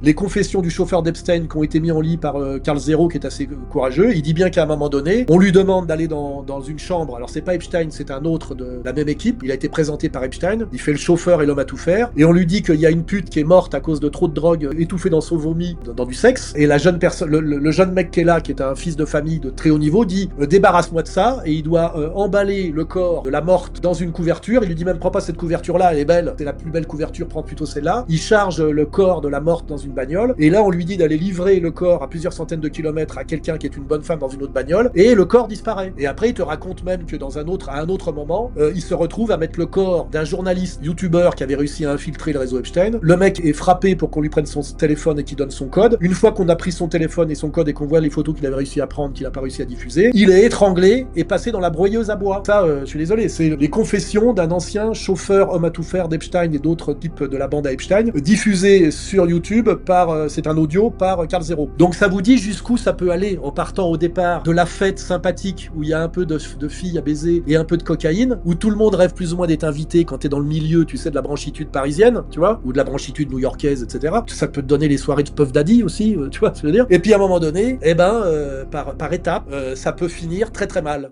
Les confessions du chauffeur d'Epstein qui ont été mis en lit par Carl Zero, qui est assez courageux, il dit bien qu'à un moment donné, on lui demande d'aller dans une chambre. Alors c'est pas Epstein, c'est un autre de la même équipe. Il a été présenté par Epstein. Il fait le chauffeur et l'homme à tout faire. Et on lui dit qu'il y a une pute qui est morte à cause de trop de drogue étouffée dans son vomi, dans du sexe. Et la jeune personne, le jeune mec qui est là, qui est un fils de famille de très haut niveau, dit débarrasse-moi de ça. Et il doit emballer le corps de la morte dans une couverture. Il lui dit même prends pas cette couverture-là, elle est belle. C'est la plus belle couverture, prends plutôt celle-là. Il charge le corps de la morte dans une bagnole, et là on lui dit d'aller livrer le corps à plusieurs centaines de kilomètres à quelqu'un qui est une bonne femme dans une autre bagnole, et le corps disparaît. Et après il te raconte même que à un autre moment, il se retrouve à mettre le corps d'un journaliste youtubeur qui avait réussi à infiltrer le réseau Epstein. Le mec est frappé pour qu'on lui prenne son téléphone et qu'il donne son code. Une fois qu'on a pris son téléphone et son code et qu'on voit les photos qu'il avait réussi à prendre, qu'il a pas réussi à diffuser, il est étranglé et passé dans la broyeuse à bois. Ça, je suis désolé, c'est les confessions d'un ancien chauffeur homme à tout faire d'Epstein et d'autres types de la bande à Epstein, diffusé sur YouTube par, c'est un audio par Carl Zero. Donc ça vous dit jusqu'où ça peut aller en partant au départ de la fête sympathique où il y a un peu de filles à baiser et un peu de cocaïne, où tout le monde rêve plus ou moins d'être invité quand t'es dans le milieu, tu sais, de la branchitude parisienne, tu vois, ou de la branchitude new-yorkaise, etc. Ça peut te donner les soirées de Puff Daddy aussi, tu vois ce que je veux dire. Et puis à un moment donné, par étape, ça peut finir très très mal.